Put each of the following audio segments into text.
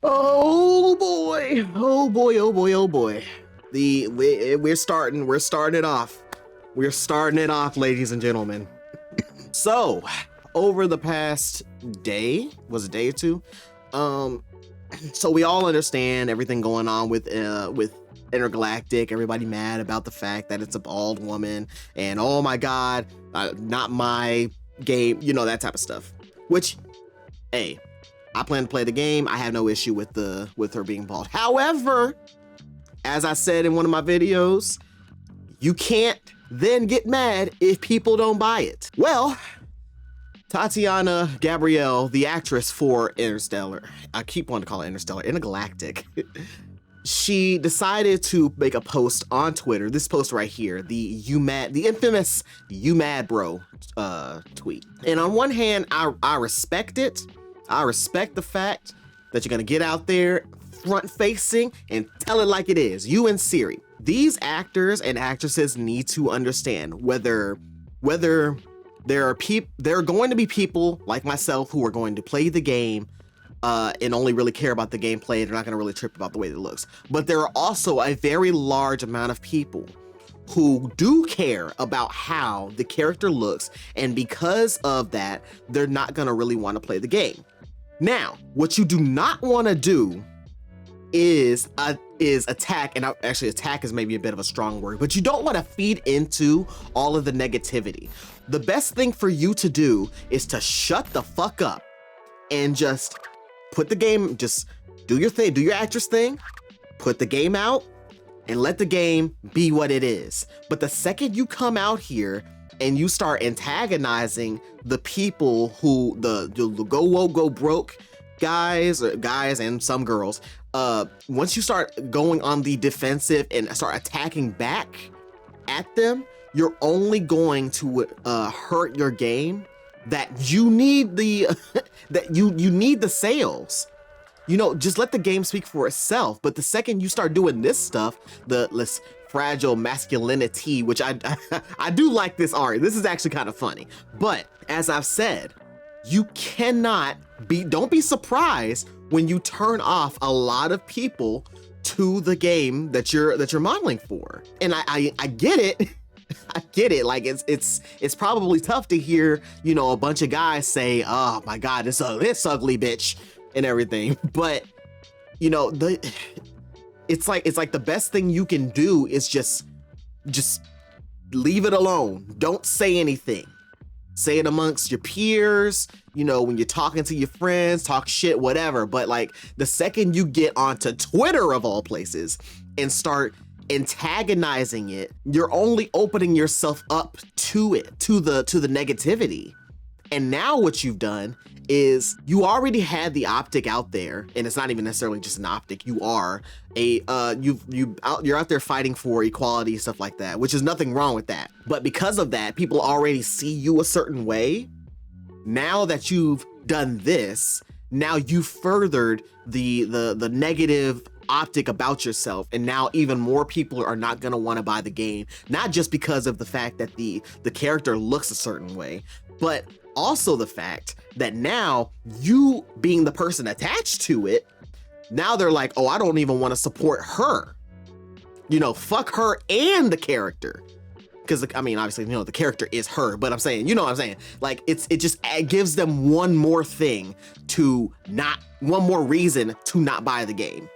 Oh boy, oh boy, oh boy, oh boy. We're starting it off. We're starting it off, ladies and gentlemen. So, over the past day, was it a day or two? So we all understand everything going on with Intergalactic. Everybody mad about the fact that it's a bald woman, and oh my god, not my game, that type of stuff. Which, hey, I plan to play the game. I have no issue with her being bald. However, as I said in one of my videos, you can't then get mad if people don't buy it. Well, Tati Gabrielle, the actress for Interstellar, I keep wanting to call it Intergalactic. She decided to make a post on Twitter. This post right here, the infamous "You Mad Bro" tweet. And on one hand, I respect it. I respect the fact that you're gonna get out there front facing and tell it like it is. You and Siri. These actors and actresses need to understand whether there are going to be people like myself who are going to play the game and only really care about the gameplay. They're not going to really trip about the way it looks. But there are also a very large amount of people who do care about how the character looks, and because of that, they're not going to really want to play the game. Now, what you do not want to do is attack, and actually attack is maybe a bit of a strong word, but you don't want to feed into all of the negativity. The best thing for you to do is to shut the fuck up and just put the game, just do your thing, do your actress thing, put the game out, and let the game be what it is. But the second you come out here and you start antagonizing the people who the go woke go broke guys and some girls, once you start going on the defensive and start attacking back at them, you're only going to hurt your game. That you need the that you need the sales. Just let the game speak for itself. But the second you start doing this stuff, the less fragile masculinity, which I do like this art. This is actually kind of funny. But as I've said, you cannot don't be surprised when you turn off a lot of people to the game that you're modeling for. And I get it. I get it. Like it's probably tough to hear, a bunch of guys say, "Oh my God, this ugly bitch," and everything. But it's like the best thing you can do is just leave it alone. Don't say anything. Say it amongst your peers, when you're talking to your friends, talk shit, whatever. But like the second you get onto Twitter of all places and start antagonizing it, you're only opening yourself up to it, to the negativity. And now what you've done is you already had the optic out there, and it's not even necessarily just an optic. You are you're out there fighting for equality, stuff like that, which is nothing wrong with that. But because of that, people already see you a certain way. Now that you've done this, now you furthered the negative optic about yourself, and now even more people are not going to want to buy the game, not just because of the fact that the character looks a certain way, but also the fact that now you being the person attached to it, now they're like, oh, I don't even want to support her, fuck her and the character. Because obviously, the character is her, but I'm saying, what I'm saying? Like, it gives them one more reason to not buy the game.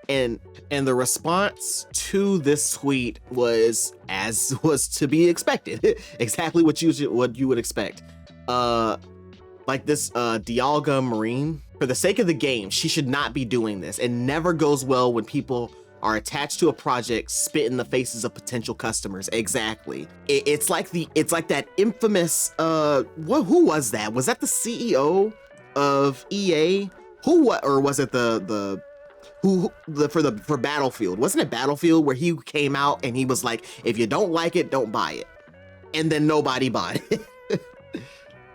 And the response to this tweet was to be expected. Exactly what you would expect. Like this Dialga Marine, for the sake of the game, she should not be doing this. It never goes well when people are attached to a project, spit in the faces of potential customers. Exactly. It's like that infamous who was that? Was that the CEO of EA? Or was it for Battlefield? Wasn't it Battlefield where he came out and he was like, if you don't like it, don't buy it, and then nobody bought it.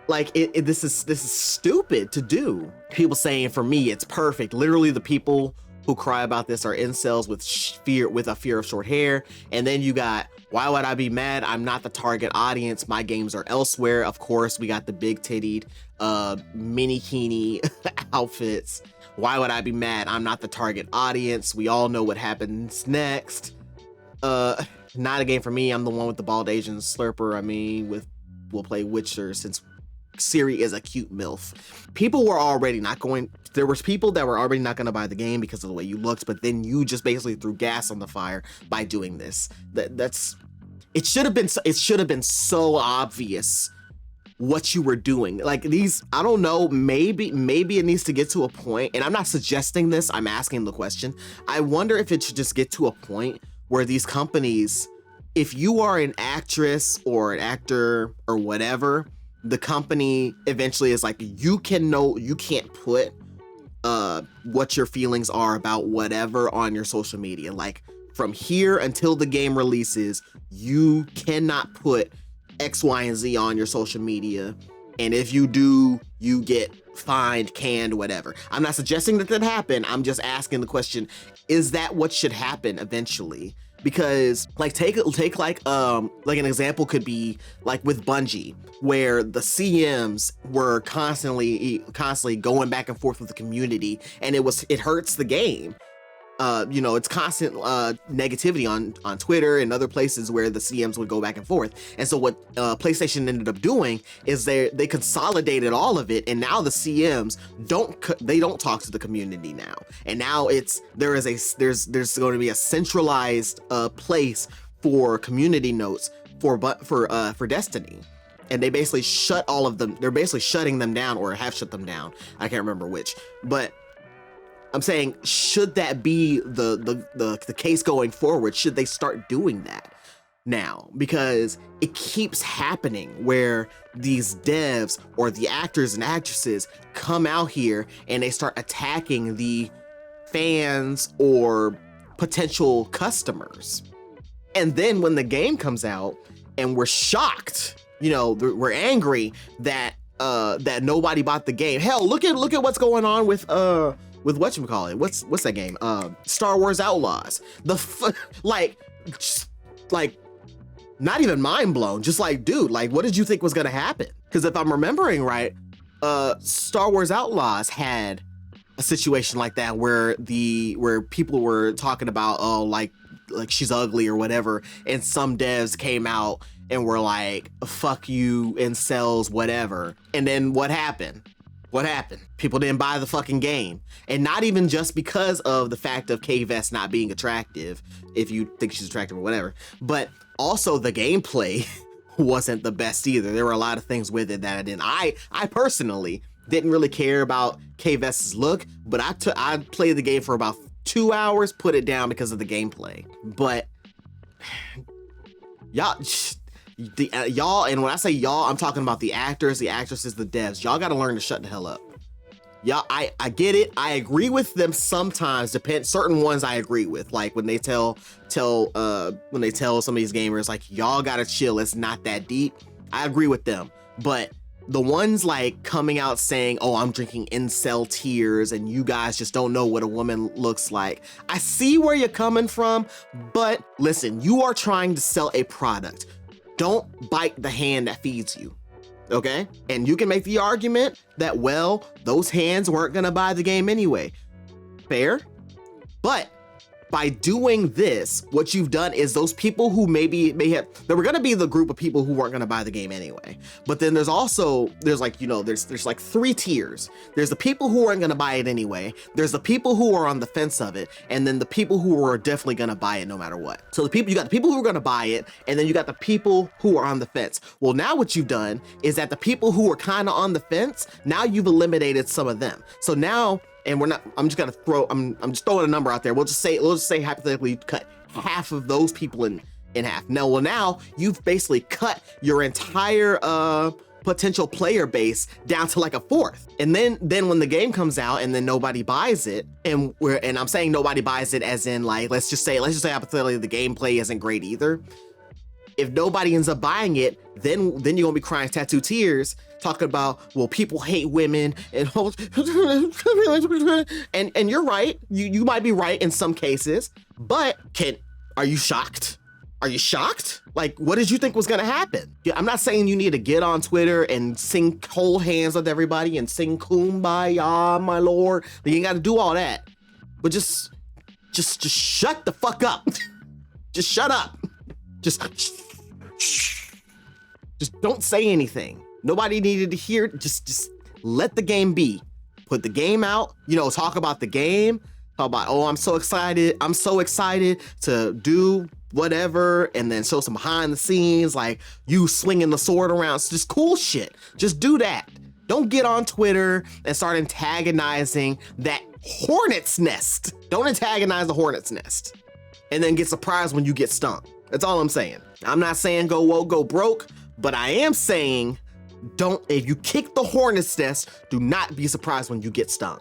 Like this is stupid to do. People saying for me it's perfect. Literally, the people who cry about this are incels with a fear of short hair. And then you got, why would I be mad? I'm not the target audience. My games are elsewhere. Of course, we got the big tittied mini-kini outfits. Why would I be mad? I'm not the target audience. We all know what happens next. Not a game for me. I'm the one with the bald Asian slurper. I mean, we'll play Witcher since Siri is a cute MILF. People were already not going, there was people that were already not going to buy the game because of the way you looked, but then you just basically threw gas on the fire by doing this. It should have been so obvious what you were doing. Like these, I don't know, maybe it needs to get to a point, and I'm not suggesting this, I'm asking the question. I wonder if it should just get to a point where these companies, if you are an actress or an actor or whatever, the company eventually is like, you can't put what your feelings are about whatever on your social media. Like from here until the game releases, you cannot put X, Y, and Z on your social media. And if you do, you get fined, canned, whatever. I'm not suggesting that happen. I'm just asking the question, is that what should happen eventually? Because like take like an example could be like with Bungie, where the CMs were constantly going back and forth with the community, and it hurts the game. It's constant negativity on Twitter and other places where the CMs would go back and forth. And so what PlayStation ended up doing is they consolidated all of it, and now the CMs don't talk to the community now. And now there's going to be a centralized place for community notes for Destiny. And they basically shut all of them. They're basically shutting them down, or have shut them down. I can't remember which, but I'm saying, should that be the case going forward? Should they start doing that now? Because it keeps happening where these devs or the actors and actresses come out here and they start attacking the fans or potential customers. And then when the game comes out and we're shocked, we're angry that nobody bought the game. Hell, look at what's going on with whatchamacallit, what's that game? Star Wars Outlaws. Not even mind blown, just like, dude, like, what did you think was gonna happen? Because if I'm remembering right, Star Wars Outlaws had a situation like that where people were talking about, oh, like she's ugly or whatever, and some devs came out and were like, fuck you, incels, whatever. And then what happened? People didn't buy the fucking game. And not even just because of the fact of K-Vest not being attractive, if you think she's attractive or whatever, but also the gameplay wasn't the best either. There were a lot of things with it that I didn't. I personally didn't really care about K-Vest's look, but I played the game for about 2 hours, put it down because of the gameplay. But y'all, and when I say y'all, I'm talking about the actors, the actresses, the devs. Y'all got to learn to shut the hell up. Y'all, I get it. I agree with them sometimes. Certain ones I agree with, like when they tell some of these gamers like, y'all gotta chill, it's not that deep. I agree with them. But the ones like coming out saying, oh, I'm drinking incel tears and you guys just don't know what a woman looks like. I see where you're coming from, but listen, you are trying to sell a product. Don't bite the hand that feeds you, okay? And you can make the argument that, well, those hands weren't gonna buy the game anyway. Fair, but by doing this, what you've done is those people who there were gonna be the group of people who weren't gonna buy the game anyway. But then there's like 3 tiers. There's the people who aren't gonna buy it anyway. There's the people who are on the fence of it, and then the people who are definitely gonna buy it no matter what. So you got the people who are gonna buy it, and then you got the people who are on the fence. Well, now what you've done is that the people who are kind of on the fence, now you've eliminated some of them. So now, and I'm just throwing a number out there. We'll just say hypothetically you cut half of those people in half. Now you've basically cut your entire potential player base down to like a fourth. And then when the game comes out and then nobody buys it, and I'm saying nobody buys it as in like, let's just say hypothetically the gameplay isn't great either. If nobody ends up buying it, then you're gonna be crying tattoo tears, talking about, well, people hate women and you're right. You might be right in some cases, but are you shocked? Are you shocked? Like, what did you think was gonna happen? Yeah, I'm not saying you need to get on Twitter and hold hands with everybody and sing Kumbaya, my lord. You ain't gotta do all that. But just shut the fuck up. Just shut up. Just don't say anything. Nobody needed to hear. Just let the game be. Put the game out, you know, talk about the game. Talk about, oh, I'm so excited. I'm so excited to do whatever, and then show some behind the scenes, like you swinging the sword around. It's just cool shit. Just do that. Don't get on Twitter and start antagonizing that hornet's nest. Don't antagonize the hornet's nest and then get surprised when you get stung. That's all I'm saying. I'm not saying go woke, go broke, but I am saying if you kick the hornet's nest, do not be surprised when you get stung.